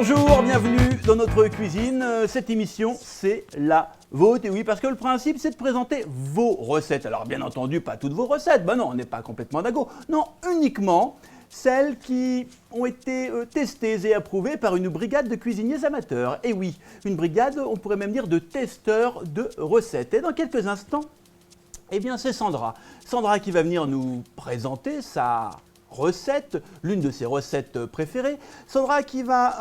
Bonjour, bienvenue dans notre cuisine. Cette émission, c'est la vôtre. Et oui, parce que le principe, c'est de présenter vos recettes. Alors, bien entendu, pas toutes vos recettes. Ben non, on n'est pas complètement dingo. Non, uniquement celles qui ont été testées et approuvées par une brigade de cuisiniers amateurs. Et oui, une brigade, on pourrait même dire, de testeurs de recettes. Et dans quelques instants, eh bien, c'est Sandra. Sandra qui va venir nous présenter sa recette, l'une de ses recettes préférées. Sandra qui va,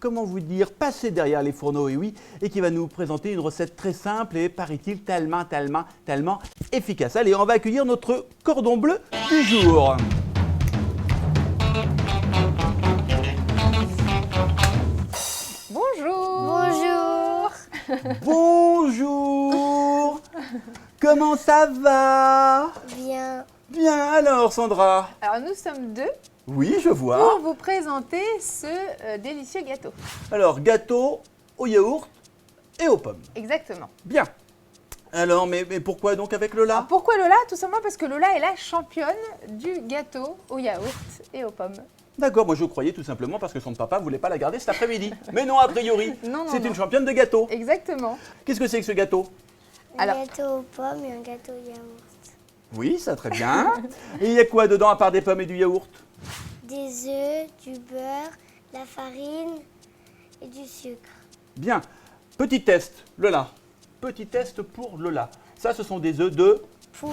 comment vous dire, passer derrière les fourneaux, et oui, et qui va nous présenter une recette très simple et, paraît-il, tellement efficace. Allez, on va accueillir notre cordon bleu du jour. Bonjour. Bonjour. Comment ça va? Bien. Bien, alors Sandra? Alors nous sommes deux Oui, je vois. pour vous présenter ce délicieux gâteau. Alors, gâteau au yaourt et aux pommes. Exactement. Bien. Alors, mais pourquoi donc avec Lola? Alors, pourquoi Lola? Tout simplement parce que Lola est la championne du gâteau au yaourt et aux pommes. D'accord, moi je croyais tout simplement parce que son papa voulait pas la garder cet après-midi. Mais non, a priori, Non, c'est non. une championne de gâteau. Exactement. Qu'est-ce que c'est que ce gâteau? Alors- Un gâteau aux pommes et un gâteau au yaourt. Oui, ça très bien. Et il y a quoi dedans à part des pommes et du yaourt? Des œufs, du beurre, de la farine et du sucre. Bien. Petit test, Lola. Petit test pour Lola. Ça, ce sont des œufs de... Poule,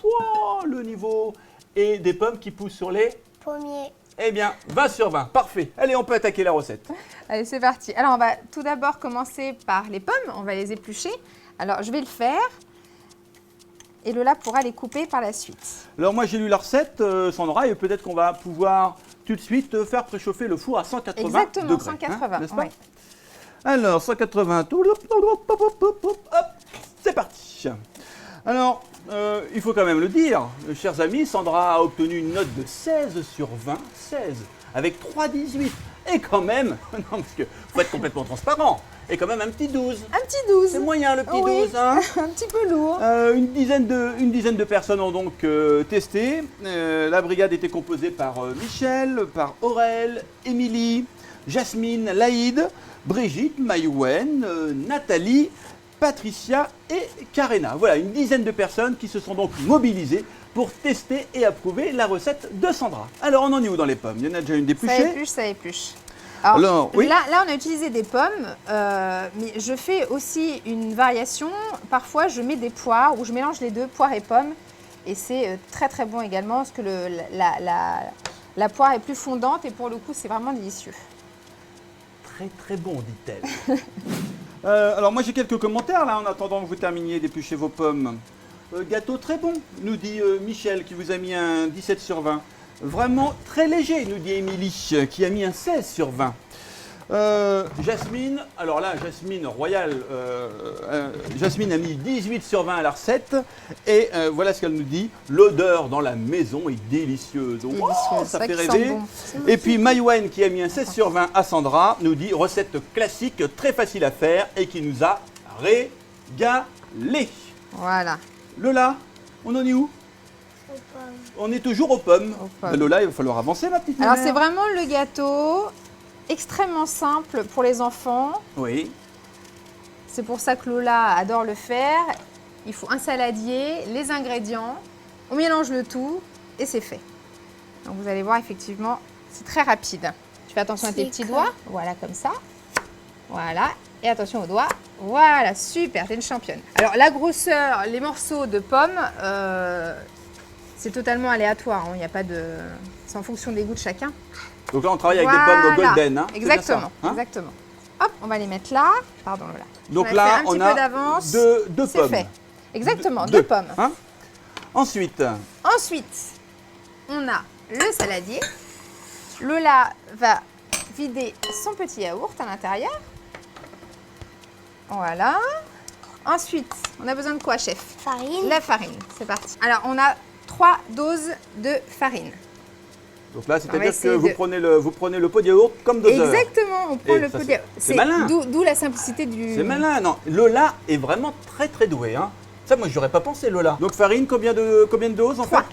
Pouah, le niveau. Et des pommes qui poussent sur les... pommier, Eh bien, 20 sur 20. Parfait. Allez, on peut attaquer la recette. Allez, c'est parti. Alors on va tout d'abord commencer par les pommes. On va les éplucher. Alors je vais le faire. Et Lola pourra les couper par la suite. Alors moi j'ai lu la recette, Sandra, et peut-être qu'on va pouvoir tout de suite faire préchauffer le four à 180 Exactement, degrés. 180, N'est-ce pas? ouais. Alors 180, hop, c'est parti. Alors, il faut quand même le dire, chers amis, Sandra a obtenu une note de 16 sur 20, 16, avec 3,18. Et quand même, non parce que faut être complètement transparent, et quand même un petit 12. Un petit 12. C'est moyen le petit Oui. 12, hein. Un petit peu lourd. Une dizaine de personnes ont donc testé. La brigade était composée par Michel, par Aurel, Émilie, Jasmine, Laïd, Brigitte, Maïwen, Nathalie, Patricia et Karena. Voilà, une dizaine de personnes qui se sont donc mobilisées pour tester et approuver la recette de Sandra. Alors, on en est où dans les pommes? Il y en a déjà une d'épluchée. Ça épluche. Alors, oui. Là, on a utilisé des pommes, mais je fais aussi une variation. Parfois, je mets des poires ou je mélange les deux, poires et pommes. Et c'est très très bon également parce que la poire est plus fondante et pour le coup, c'est vraiment délicieux. Très très bon, dit-elle. Alors moi j'ai quelques commentaires là en attendant que vous terminiez d'éplucher vos pommes. Gâteau très bon, nous dit Michel qui vous a mis un 17 sur 20. Vraiment très léger, nous dit Émilie qui a mis un 16 sur 20. Jasmine, alors là Jasmine Royal, Jasmine a mis 18 sur 20 à la recette et voilà ce qu'elle nous dit. L'odeur dans la maison est délicieuse. Oh, Délicieuse, ça c'est fait vrai qu'il rêver. sent bon. Et puis Maïwen qui a mis un 16 sur 20 à Sandra nous dit recette classique, très facile à faire et qui nous a régalé. Voilà. Lola, on en est où? aux pommes. On est toujours aux pommes. Aux pommes. Ben Lola, il va falloir avancer ma petite Alors mère. c'est vraiment le gâteau extrêmement simple pour les enfants. Oui. C'est pour ça que Lola adore le faire. Il faut un saladier, les ingrédients, on mélange le tout et c'est fait. Donc vous allez voir effectivement, c'est très rapide. Tu fais attention à tes C'est petits quoi? doigts, voilà comme ça. Voilà, et attention aux doigts. Voilà, super, t'es une championne. Alors la grosseur, les morceaux de pommes, c'est totalement aléatoire. Il n'y a pas de, c'est en fonction des goûts de chacun. Donc là on travaille avec des pommes Voilà. golden. Hein, c'est bien Exactement, ça, hein. exactement. Hop, on va les mettre là. Pardon Lola. Donc On a là fait un on petit peu a d'avance. deux C'est pommes. fait. Exactement, Deux, deux pommes. hein. Ensuite, Ensuite, on a le saladier. Lola va vider son petit yaourt à l'intérieur. Voilà. Ensuite, on a besoin de quoi, chef? Farine, La farine. C'est parti. Alors, on a 3 doses de farine. donc là On va c'est-à-dire que essayer vous prenez le pot de yaourt comme doseur. Exactement, on prend Et le ça, pot c'est- de... c'est malin. D'où la simplicité du... C'est malin, non. Lola est vraiment très très douée. Hein. Ça, moi, j'aurais pas pensé, Lola. Donc farine, combien de doses en Trois. fait?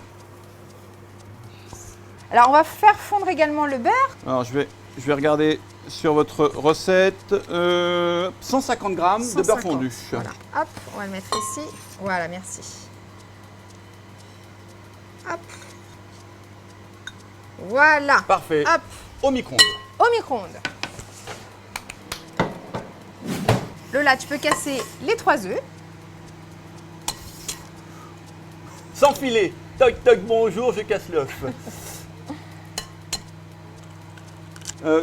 Alors, on va faire fondre également le beurre. Alors je vais je vais regarder sur votre recette. 150 grammes de beurre 150. fondu. Voilà. Hop, on va le mettre ici. Voilà, merci. Hop. Voilà. Parfait. Hop, Au micro-ondes. au micro-ondes. Lola, tu peux casser les 3 œufs. Sans filet. Toc toc, bonjour, je casse l'œuf.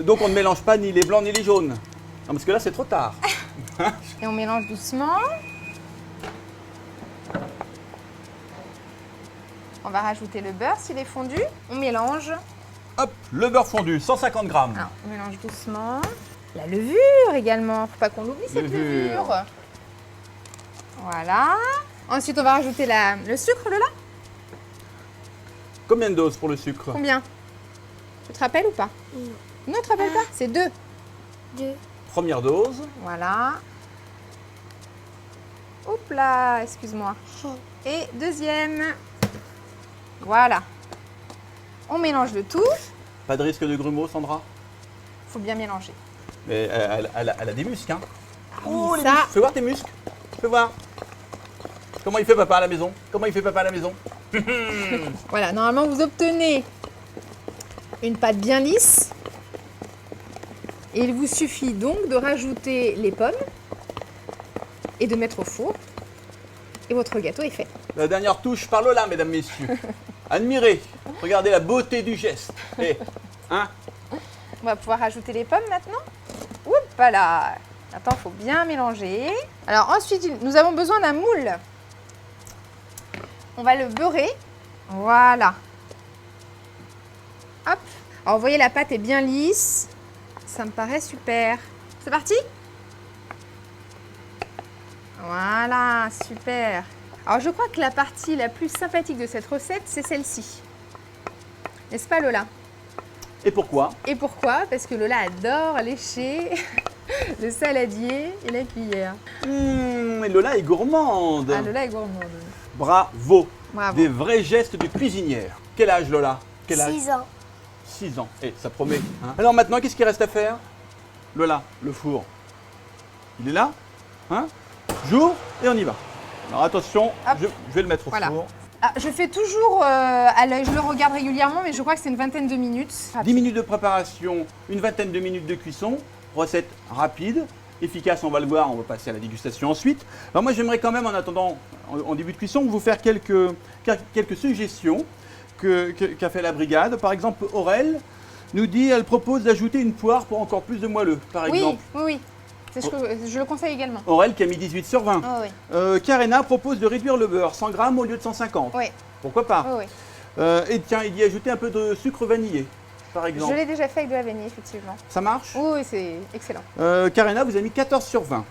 Donc on ne mélange pas ni les blancs ni les jaunes. Non, parce que là c'est trop tard. Et on mélange doucement. On va rajouter le beurre s'il est fondu. On mélange. Hop, le beurre fondu, 150 grammes. Alors, on mélange doucement. La levure également. Faut pas qu'on l'oublie cette Levure. levure. Voilà. Ensuite, on va rajouter le sucre, Lola. Combien de doses pour le sucre? Combien? Tu te rappelles ou pas? Non. Non, tu te rappelles pas? C'est 2. 2. Première dose. Voilà. Hop là, excuse-moi. Et deuxième. Voilà. On mélange le tout. Pas de risque de grumeaux, Sandra? Faut bien mélanger. Mais elle a des muscles, hein? Oh, les ça- muscles. Fais voir tes muscles. Fais voir. Comment il fait papa à la maison? Comment il fait papa à la maison? Voilà, normalement vous obtenez une pâte bien lisse. Et il vous suffit donc de rajouter les pommes et de mettre au four. Et votre gâteau est fait. La dernière touche par Lola, mesdames, messieurs. Admirez. Regardez la beauté du geste. Eh, hein? On va pouvoir rajouter les pommes maintenant. Oups là. Attends, il faut bien mélanger. Alors ensuite, nous avons besoin d'un moule. On va le beurrer. Voilà. Hop. Alors vous voyez, la pâte est bien lisse. Ça me paraît super. C'est parti? Voilà, super. Alors je crois que la partie la plus sympathique de cette recette, c'est celle-ci. N'est-ce pas, Lola? Et pourquoi? Et pourquoi? Parce que Lola adore lécher le saladier et la cuillère. Et Lola est gourmande. Ah, Lola est gourmande. Bravo. Bravo. Des vrais gestes de cuisinière. Quel âge, Lola? Quel âge? 6 ans. 6 ans. Eh, ça promet. Hein. Alors maintenant, qu'est-ce qu'il reste à faire? Lola, le four. Il est là? Hein? J'ouvre et on y va. Alors attention, Hop. je vais le mettre au Voilà. four. Ah, je fais toujours à l'œil, je le regarde régulièrement, mais je crois que c'est une vingtaine de minutes. 10 minutes de préparation, une vingtaine de minutes de cuisson. Recette rapide, efficace, on va le voir, on va passer à la dégustation ensuite. Alors moi j'aimerais quand même, en attendant, en début de cuisson, vous faire quelques suggestions qu'a fait la brigade. Par exemple, Aurel nous dit, elle propose d'ajouter une poire pour encore plus de moelleux, par Oui, exemple. oui, oui. C'est ce que je le conseille également. Aurel qui a mis 18 sur 20. Oh, oui. Karena propose de réduire le beurre, 100 grammes au lieu de 150. Oui, Pourquoi pas? oui, oui. Et tiens, il y a ajouté un peu de sucre vanillé, par Je exemple. l'ai déjà fait avec de la vanille, effectivement. Ça marche? Oui, oui, c'est excellent. Karena vous a mis 14 sur 20.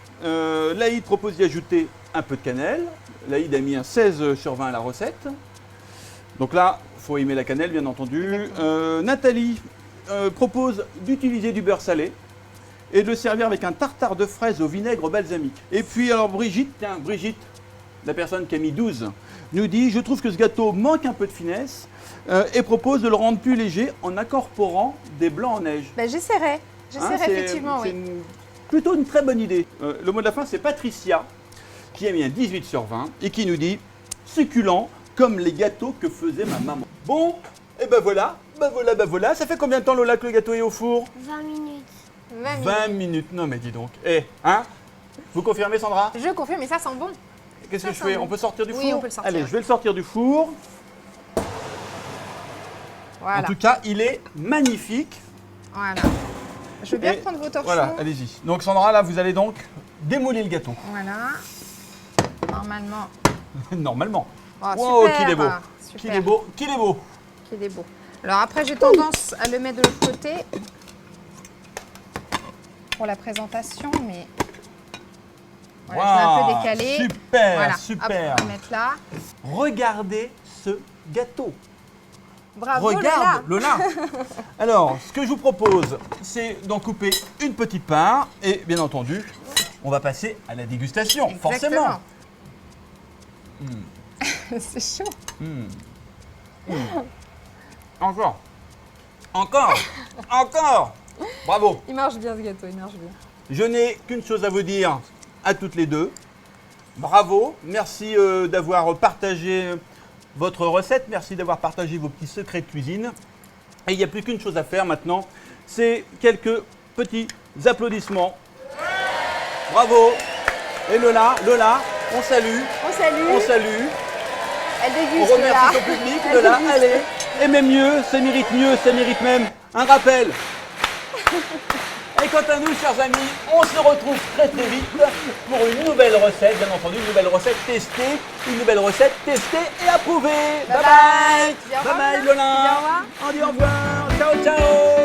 Laïd propose d'y ajouter un peu de cannelle. Laïd a mis un 16 sur 20 à la recette. Donc là, il faut aimer la cannelle, bien entendu. Nathalie propose d'utiliser du beurre salé et de le servir avec un tartare de fraises au vinaigre balsamique. Et puis alors Brigitte, tiens, Brigitte, la personne qui a mis 12, nous dit « Je trouve que ce gâteau manque un peu de finesse et propose de le rendre plus léger en incorporant des blancs en neige. » Ben, j'essaierai. J'essaierai, c'est- effectivement, c'est oui. plutôt une très bonne idée. Le mot de la fin, c'est Patricia, qui a mis un 18 sur 20 et qui nous dit « Succulent comme les gâteaux que faisait ma maman. » Bon, et ben voilà, Ça fait combien de temps, Lola, que le gâteau est au four? 20 minutes. 20 minutes. Non mais dis donc. Hein? Vous confirmez, Sandra? Je confirme, mais ça sent bon. Qu'est-ce que Ça je sent fais? bon. On peut sortir du Oui, four? on peut le sortir. Allez, je vais le sortir du four. Voilà. En tout cas, il est magnifique. Voilà. Je veux bien Et prendre vos torchons. Voilà, allez-y. Donc Sandra, là, vous allez donc démolir le gâteau. Voilà. Normalement. Normalement. Oh, Wow, super. qu'il est beau. Super. Qu'il est beau. Qu'il est beau. Qu'il est beau. Alors après, j'ai tendance à le mettre de l'autre côté pour la présentation, mais voilà, je l'ai un peu Waouh, décalé. Super, Voilà. super. Hop, on va mettre là. Regardez ce gâteau. Bravo, Regarde, Lola. Lola. Alors, ce que je vous propose, c'est d'en couper une petite part. Et bien entendu, on va passer à la dégustation, forcément. C'est chaud. Encore. Encore. Encore. Bravo. Il marche bien ce gâteau, il marche bien. Je n'ai qu'une chose à vous dire à toutes les deux. Bravo, merci d'avoir partagé votre recette, merci d'avoir partagé vos petits secrets de cuisine. Et il n'y a plus qu'une chose à faire maintenant, c'est quelques petits applaudissements. Bravo. Et Lola, on salue. On salue. On salue. Elle On déguste remercie là. son public, Elle Lola, déguste. allez. Et même mieux, ça mérite même un rappel. Et quant à nous, chers amis, on se retrouve très très vite pour une nouvelle recette, bien entendu, une nouvelle recette testée et approuvée. Bye Bye bye. Tu dis au revoir, Bye bye Lola? Lola. Tu dis au revoir? On dit au revoir. Ciao ciao.